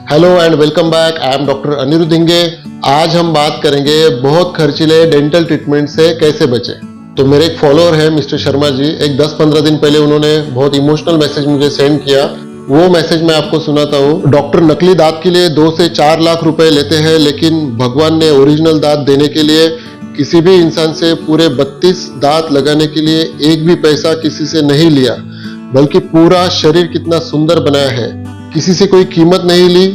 Hello and welcome back. I am doctor Aniruddha Hinge. आज हम बात करेंगे बहुत खर्चीले डेंटल ट्रीटमेंट से कैसे बचे। तो मेरे एक फॉलोअर है मिस्टर शर्मा जी, एक 10-15 दिन पहले उन्होंने बहुत इमोशनल मैसेज मुझे सेंड किया। वो मैसेज मैं आपको सुनाता हूँ। डॉक्टर नकली दांत के लिए 2 से 4 लाख रुपए लेते हैं, लेकिन भगवान ने ओरिजिनल दांत देने के लिए किसी भी इंसान से पूरे 32 दांत लगाने के लिए एक भी पैसा किसी से नहीं लिया, बल्कि पूरा शरीर कितना सुंदर बनाया है। किसी से कोई कीमत नहीं ली।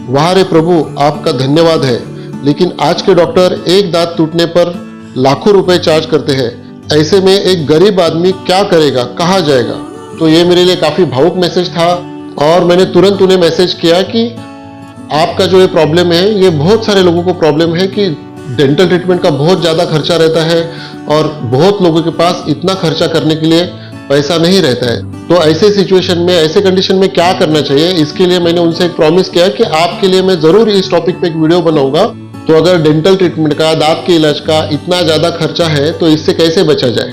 वाह रे प्रभु, आपका धन्यवाद है। लेकिन आज के डॉक्टर एक दांत टूटने पर लाखों रुपए चार्ज करते हैं। ऐसे में एक गरीब आदमी क्या करेगा, कहाँ जाएगा? तो ये मेरे लिए काफी भावुक मैसेज था और मैंने तुरंत उन्हें मैसेज किया कि आपका जो ये प्रॉब्लम है, ये बहुत सारे लोगों को प्रॉब्लम है कि डेंटल ट्रीटमेंट का बहुत ज्यादा खर्चा रहता है और बहुत लोगों के पास इतना खर्चा करने के लिए पैसा नहीं रहता है। तो ऐसे सिचुएशन में, ऐसे कंडीशन में क्या करना चाहिए, इसके लिए मैंने उनसे एक प्रॉमिस किया कि आपके लिए मैं जरूर इस टॉपिक पे एक वीडियो बनाऊंगा। तो अगर डेंटल ट्रीटमेंट का, दांत के इलाज का इतना ज्यादा खर्चा है तो इससे कैसे बचा जाए।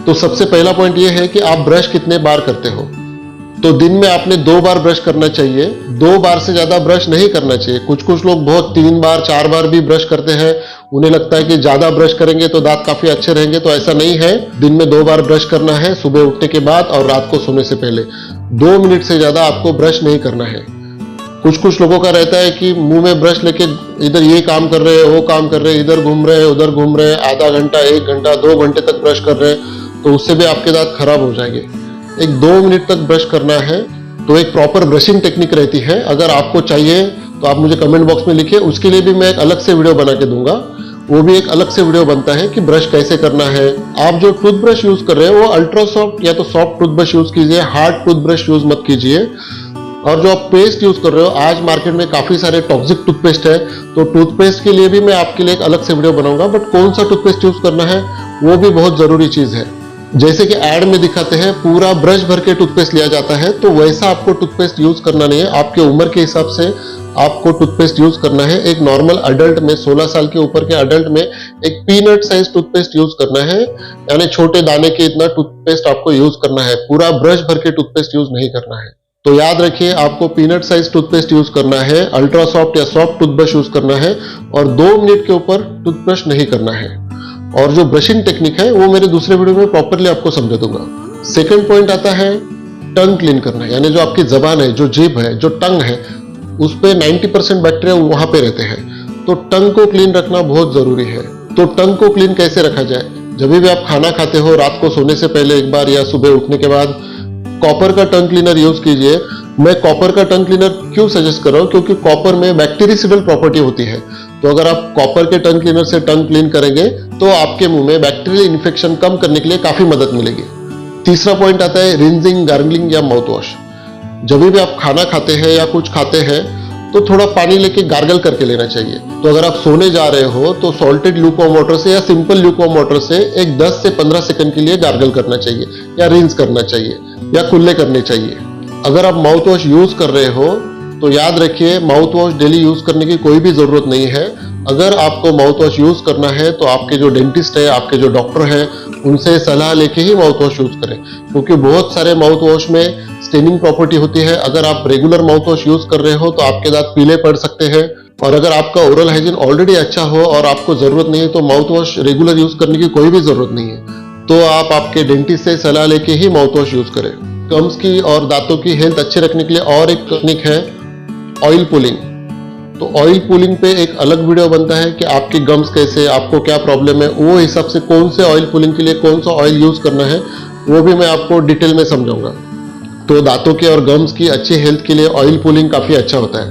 तो सबसे पहला पॉइंट ये है कि आप ब्रश कितने बार करते हो। तो दिन में आपने 2 बार ब्रश करना चाहिए। 2 बार से ज्यादा ब्रश नहीं करना चाहिए। कुछ लोग बहुत 3 बार 4 बार भी ब्रश करते हैं। उन्हें लगता है कि ज्यादा ब्रश करेंगे तो दांत काफी अच्छे रहेंगे, तो ऐसा नहीं है। दिन में 2 बार ब्रश करना है, सुबह उठने के बाद और रात को सोने से पहले। 2 मिनट से ज्यादा आपको ब्रश नहीं करना है। कुछ लोगों का रहता है कि मुंह में ब्रश लेके इधर ये काम कर रहे हैं, वो काम कर रहे हैं, इधर घूम रहे हैं, उधर घूम रहे हैं, आधा घंटा, 1 घंटा, 2 घंटे तक ब्रश कर रहे हैं, तो उससे भी आपके दांत खराब हो जाएंगे। एक 2 मिनट तक ब्रश करना है। तो एक प्रॉपर ब्रशिंग टेक्निक रहती है। अगर आपको चाहिए तो आप मुझे कमेंट बॉक्स में लिखिए, उसके लिए भी मैं एक अलग से वीडियो बना के दूंगा। वो भी एक अलग से वीडियो बनता है कि ब्रश कैसे करना है। आप जो टूथब्रश यूज कर रहे हो वो अल्ट्रा सॉफ्ट या तो सॉफ्ट टूथब्रश यूज कीजिए, हार्ड टूथब्रश यूज मत कीजिए। और जो आप पेस्ट यूज कर रहे हो, आज मार्केट में काफी सारे टॉक्सिक टूथपेस्ट है, तो टूथपेस्ट के लिए भी मैं आपके लिए एक अलग से वीडियो बनाऊंगा। बट कौन सा टूथपेस्ट यूज करना है वो भी बहुत जरूरी चीज है। जैसे कि एड में दिखाते हैं पूरा ब्रश भर के टूथपेस्ट लिया जाता है, तो वैसा आपको टूथपेस्ट यूज करना नहीं है। आपके उम्र के हिसाब से आपको टूथपेस्ट यूज करना है। एक नॉर्मल अडल्ट में, 16 साल के ऊपर के अडल्ट में एक पीनट साइज टूथपेस्ट यूज करना है, यानी छोटे दाने के इतना टूथपेस्ट आपको यूज करना है। पूरा ब्रश भर के टूथपेस्ट यूज नहीं करना है। तो याद रखिए, आपको पीनट साइज टूथपेस्ट यूज करना है, अल्ट्रा सॉफ्ट या सॉफ्ट टूथब्रश यूज करना है और 2 मिनट के ऊपर टूथब्रश नहीं करना है। और जो ब्रशिंग टेक्निक है वो मेरे दूसरे वीडियो में प्रॉपरली आपको समझा दूंगा। सेकंड पॉइंट आता है टंग क्लीन करना, यानी जो आपकी जबान है, जो जीभ है, जो टंग है, उस पे 90% बैक्टीरिया वहां पे रहते हैं। तो टंग को क्लीन रखना बहुत जरूरी है। तो टंग को क्लीन कैसे रखा जाए? जब भी आप खाना खाते हो, रात को सोने से पहले एक बार या सुबह उठने के बाद कॉपर का टंग क्लीनर यूज कीजिए। मैं कॉपर का टंग क्लीनर क्यों सजेस्ट कर रहा हूँ? क्योंकि कॉपर में बैक्टीरियासिडल प्रॉपर्टी होती है। तो अगर आप कॉपर के टंग क्लीनर से टंग क्लीन करेंगे तो आपके मुंह में बैक्टीरियल इन्फेक्शन कम करने के लिए काफी मदद मिलेगी। तीसरा पॉइंट आता है रिंजिंग, गार्गलिंग या माउथ वॉश। जब भी आप खाना खाते हैं या कुछ खाते हैं तो थोड़ा पानी लेके गार्गल करके लेना चाहिए। तो अगर आप सोने जा रहे हो तो सॉल्टेड ल्यूकवार्म वाटर से या सिंपल ल्यूकवार्म वाटर से एक 10 से 15 सेकंड के लिए गार्गल करना चाहिए या रिंस करना चाहिए या कुल्ले करने चाहिए। अगर आप माउथ वॉश यूज कर रहे हो तो याद रखिए, माउथ वॉश डेली यूज करने की कोई भी जरूरत नहीं है। अगर आपको माउथ वॉश यूज करना है तो आपके जो डेंटिस्ट है, आपके जो डॉक्टर है, उनसे सलाह लेके ही माउथ वॉश यूज करें, क्योंकि बहुत सारे माउथ वॉश में स्टेनिंग प्रॉपर्टी होती है। अगर आप रेगुलर माउथ वॉश यूज कर रहे हो तो आपके दांत पीले पड़ सकते हैं। और अगर आपका ओरल हाइजीन ऑलरेडी अच्छा हो और आपको जरूरत नहीं है तो माउथ वॉश रेगुलर यूज करने की कोई भी जरूरत नहीं है। तो आप आपके डेंटिस्ट से सलाह लेके ही माउथ वॉश यूज करें। गम्स की और दांतों की हेल्थ अच्छे रखने के लिए और एक टेक्निक है ऑयल पुलिंग। तो ऑयल पुलिंग पे एक अलग वीडियो बनता है कि आपके गम्स कैसे, आपको क्या प्रॉब्लम है, वो हिसाब से कौन से ऑयल पुलिंग के लिए कौन सा ऑयल यूज करना है वो भी मैं आपको डिटेल में समझाऊंगा। तो दांतों के और गम्स की अच्छी हेल्थ के लिए ऑयल पुलिंग काफी अच्छा होता है।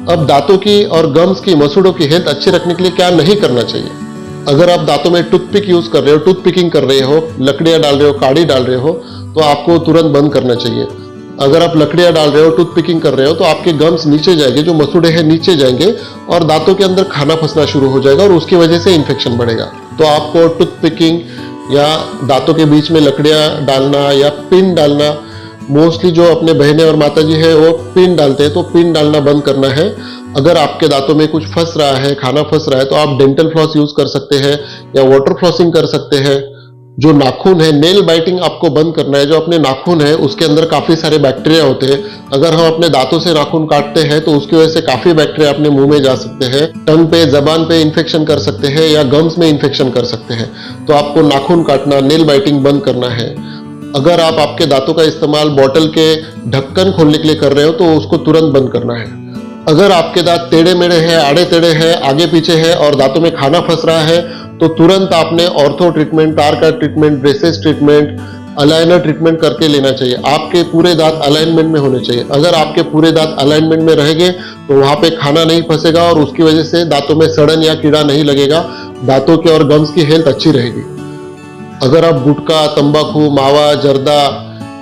अब दांतों की और गम्स की, मसूड़ों की हेल्थ अच्छी रखने के लिए क्या नहीं करना चाहिए? अगर आप दांतों में टूथपिक यूज कर रहे हो, टूथ पिकिंग कर रहे हो, लकड़ियां डाल रहे हो, काड़ी डाल रहे हो, तो आपको तुरंत बंद करना चाहिए। अगर आप लकड़ियां डाल रहे हो, टूथ पिकिंग कर रहे हो, तो आपके गम्स नीचे जाएंगे, जो मसूड़े हैं नीचे जाएंगे और दांतों के अंदर खाना फंसना शुरू हो जाएगा और उसकी वजह से इन्फेक्शन बढ़ेगा। तो आपको टूथ पिकिंग या दांतों के बीच में लकड़ियां डालना या पिन डालना, मोस्टली जो अपने बहनें और माताजी है वो पिन डालते हैं, तो पिन डालना बंद करना है। अगर आपके दांतों में कुछ फंस रहा है, खाना फंस रहा है, तो आप डेंटल फ्लॉस यूज कर सकते हैं या वाटर फ्लॉसिंग कर सकते हैं। जो नाखून है, नेल बाइटिंग आपको बंद करना है। जो अपने नाखून है उसके अंदर काफी सारे बैक्टीरिया होते हैं। अगर हम अपने दांतों से नाखून काटते हैं तो उसकी वजह से काफी बैक्टीरिया अपने मुंह में जा सकते हैं, टंग पे, जबान पे इन्फेक्शन कर सकते हैं या गम्स में इन्फेक्शन कर सकते हैं। तो आपको नाखून काटना, नेल बाइटिंग बंद करना है। अगर आप आपके दांतों का इस्तेमाल बॉटल के ढक्कन खोलने के लिए कर रहे हो तो उसको तुरंत बंद करना है। अगर आपके दांत टेढ़े मेढ़े हैं, आड़े टेढ़े हैं, आगे पीछे है और दांतों में खाना फंस रहा है तो तुरंत आपने ऑर्थो ट्रीटमेंट, तार का treatment, braces treatment, aligner treatment करके लेना चाहिए। आपके पूरे दांत अलाइनमेंट में होने चाहिए। अगर आपके पूरे दांत अलाइनमेंट में रहेंगे तो वहां पे खाना नहीं फंसेगा और उसकी वजह से दांतों में सड़न या कीड़ा नहीं लगेगा। दांतों की और गम्स की हेल्थ अच्छी रहेगी। अगर आप गुटखा, तंबाकू, मावा, जर्दा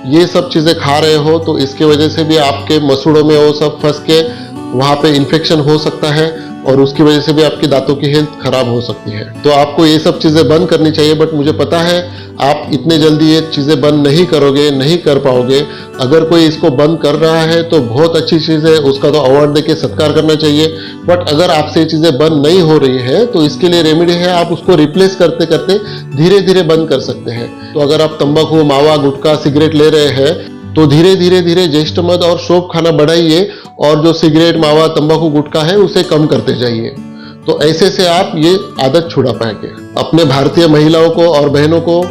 ये सब चीजें खा रहे हो तो इसके वजह से भी आपके मसूड़ों में वो सब फंस के वहां पे इन्फेक्शन हो सकता है और उसकी वजह से भी आपकी दांतों की हेल्थ खराब हो सकती है। तो आपको ये सब चीजें बंद करनी चाहिए। बट मुझे पता है आप इतने जल्दी ये चीजें बंद नहीं करोगे, नहीं कर पाओगे। अगर कोई इसको बंद कर रहा है तो बहुत अच्छी चीज है, उसका तो अवार्ड देके सत्कार करना चाहिए। बट अगर आपसे ये चीजें बंद नहीं हो रही है तो इसके लिए रेमेडी है, आप उसको रिप्लेस करते करते धीरे धीरे बंद कर सकते हैं। तो अगर आप तंबाकू, मावा, गुटखा, सिगरेट ले रहे हैं तो धीरे धीरे धीरे ज्येष्ठ मद और शोभ खाना बढ़ाइए और जो सिगरेट, मावा, तंबाकू, गुटखा है उसे कम करते जाइए। तो ऐसे से आप ये आदत छुड़ा पाएंगे। अपने भारतीय महिलाओं को और बहनों को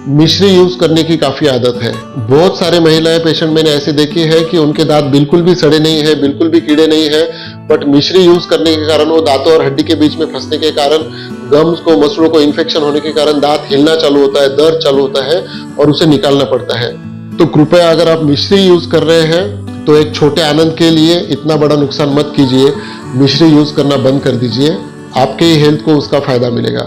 मिश्री यूज करने की काफी आदत है। बहुत सारे महिलाएं, पेशेंट मैंने ऐसे देखे हैं कि उनके दांत बिल्कुल भी सड़े नहीं है, बिल्कुल भी कीड़े नहीं है, बट मिश्री यूज करने के कारण, वो दांतों और हड्डी के बीच में फंसने के कारण, गम्स को, मसूड़ों को इन्फेक्शन होने के कारण दांत हिलना चालू होता है, दर्द चालू होता है और उसे निकालना पड़ता है। तो कृपया अगर आप मिश्री यूज कर रहे हैं तो एक छोटे आनंद के लिए इतना बड़ा नुकसान मत कीजिए। मिश्री यूज करना बंद कर दीजिए, आपके ही हेल्थ को उसका फायदा मिलेगा।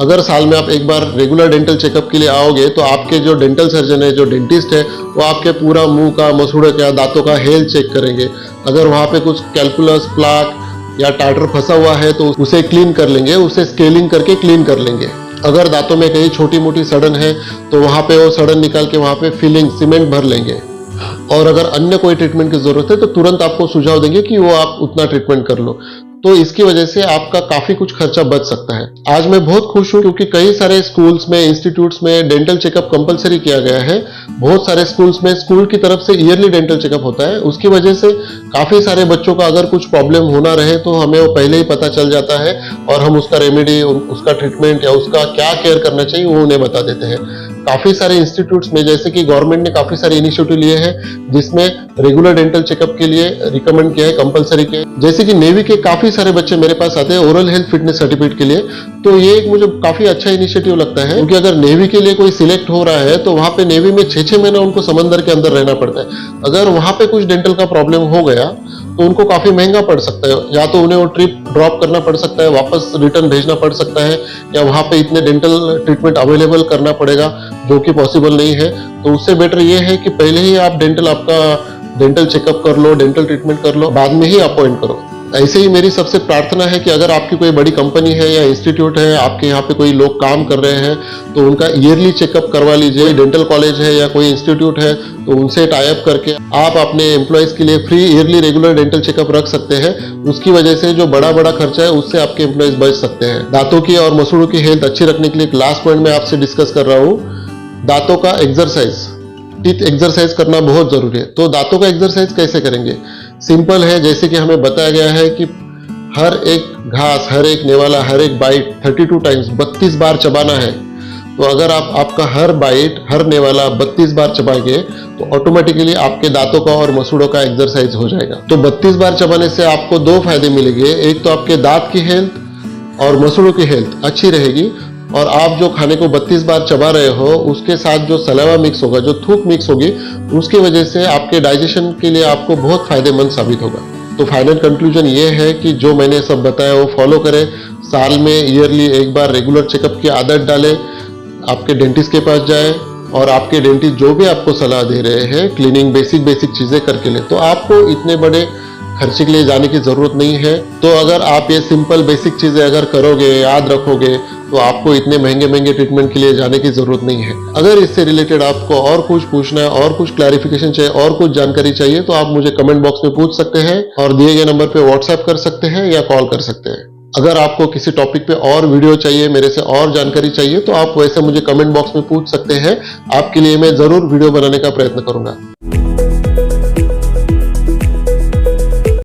अगर साल में आप एक बार रेगुलर डेंटल चेकअप के लिए आओगे तो आपके जो डेंटल सर्जन है, जो डेंटिस्ट है, वो आपके पूरा मुंह का, मसूड़े का, दांतों का हेल्थ चेक करेंगे। अगर वहां पे कुछ कैल्कुलस, प्लाक या टार्टर फंसा हुआ है तो उसे क्लीन कर लेंगे, उसे स्केलिंग करके क्लीन कर लेंगे। अगर दांतों में कहीं छोटी मोटी सड़न है तो वहां पे वो सड़न निकाल के वहां पे फिलिंग, सीमेंट भर लेंगे। और अगर अन्य कोई ट्रीटमेंट की जरूरत है तो तुरंत आपको सुझाव देंगे कि वो आप उतना ट्रीटमेंट कर लो। तो इसकी वजह से आपका काफी कुछ खर्चा बच सकता है। आज मैं बहुत खुश हूं क्योंकि कई सारे स्कूल्स में, इंस्टीट्यूट्स में डेंटल चेकअप कंपलसरी किया गया है। बहुत सारे स्कूल्स में स्कूल की तरफ से ईयरली डेंटल चेकअप होता है। उसकी वजह से काफी सारे बच्चों का अगर कुछ प्रॉब्लम होना रहे तो हमें वो पहले ही पता चल जाता है और हम उसका रेमेडी, उसका ट्रीटमेंट या उसका क्या केयर करना चाहिए वो उन्हें बता देते हैं। काफी सारे इंस्टीट्यूट्स में, जैसे कि गवर्नमेंट ने काफी सारे इनिशिएटिव लिए हैं जिसमें रेगुलर डेंटल चेकअप के लिए रिकमेंड किया है, कंपलसरी किया है। जैसे कि नेवी के काफी सारे बच्चे मेरे पास आते हैं ओरल हेल्थ फिटनेस सर्टिफिकेट के लिए। तो ये एक मुझे काफी अच्छा इनिशिएटिव लगता है क्योंकि अगर नेवी के लिए कोई सिलेक्ट हो रहा है तो वहां पे नेवी में 6-6 महीना उनको समंदर के अंदर रहना पड़ता है। अगर वहां पे कुछ डेंटल का प्रॉब्लम हो गया तो उनको काफी महंगा पड़ सकता है। या तो उन्हें वो ट्रिप ड्रॉप करना पड़ सकता है, वापस रिटर्न भेजना पड़ सकता है, या वहां पे इतने डेंटल ट्रीटमेंट अवेलेबल करना पड़ेगा जो कि पॉसिबल नहीं है। तो उससे बेटर ये है कि पहले ही आप आपका डेंटल चेकअप कर लो, डेंटल ट्रीटमेंट कर लो, बाद में ही अपॉइंट करो। ऐसे ही मेरी सबसे प्रार्थना है कि अगर आपकी कोई बड़ी कंपनी है या इंस्टीट्यूट है, आपके यहाँ पे कोई लोग काम कर रहे हैं तो उनका ईयरली चेकअप करवा लीजिए। डेंटल कॉलेज है या कोई इंस्टीट्यूट है तो उनसे टाई अप करके आप अपने एम्प्लॉयज के लिए free yearly regular dental checkup रख सकते हैं। उसकी वजह से जो बड़ा बड़ा खर्चा है उससे आपके एम्प्लॉयज बच सकते हैं। दांतों की और मसूड़ों की हेल्थ अच्छी रखने के लिए एक लास्ट पॉइंट में आपसे डिस्कस कर रहा हूँ, दांतों का एक्सरसाइज, टीथ एक्सरसाइज करना बहुत जरूरी है। तो दांतों का एक्सरसाइज कैसे करेंगे? सिंपल है, जैसे कि हमें बताया गया है कि हर एक घास, हर एक नेवाला, हर एक बाइट 32 टाइम्स 32 बार चबाना है। तो अगर आपका हर बाइट, हर नेवाला 32 बार चबाएंगे तो ऑटोमेटिकली आपके दांतों का और मसूड़ों का एक्सरसाइज हो जाएगा। तो 32 बार चबाने से आपको 2 फायदे मिलेंगे। एक तो आपके दांत की हेल्थ और मसूड़ों की हेल्थ अच्छी रहेगी, और आप जो खाने को 32 बार चबा रहे हो उसके साथ जो सलावा मिक्स होगा, जो थूक मिक्स होगी, उसकी वजह से आपके डाइजेशन के लिए आपको बहुत फायदेमंद साबित होगा। तो फाइनल कंक्लूजन ये है कि जो मैंने सब बताया वो फॉलो करें। साल में ईयरली एक बार रेगुलर चेकअप की आदत डालें, आपके डेंटिस्ट के पास जाए और आपके डेंटिस्ट जो भी आपको सलाह दे रहे हैं, क्लीनिंग, बेसिक चीजें करके ले, तो आपको इतने बड़े खर्चे के लिए जाने की जरूरत नहीं है। तो अगर आप ये सिंपल बेसिक चीजें अगर करोगे, याद रखोगे, तो आपको इतने महंगे ट्रीटमेंट के लिए जाने की जरूरत नहीं है। अगर इससे रिलेटेड आपको और कुछ पूछना है, और कुछ क्लैरिफिकेशन चाहिए, और कुछ जानकारी चाहिए, तो आप मुझे कमेंट बॉक्स में पूछ सकते हैं और दिए गए नंबर पे व्हाट्सएप कर सकते हैं या कॉल कर सकते हैं। अगर आपको किसी टॉपिक पे और वीडियो चाहिए, मेरे से और जानकारी चाहिए, तो आप वैसे मुझे कमेंट बॉक्स में पूछ सकते हैं। आपके लिए मैं जरूर वीडियो बनाने का प्रयत्न करूंगा।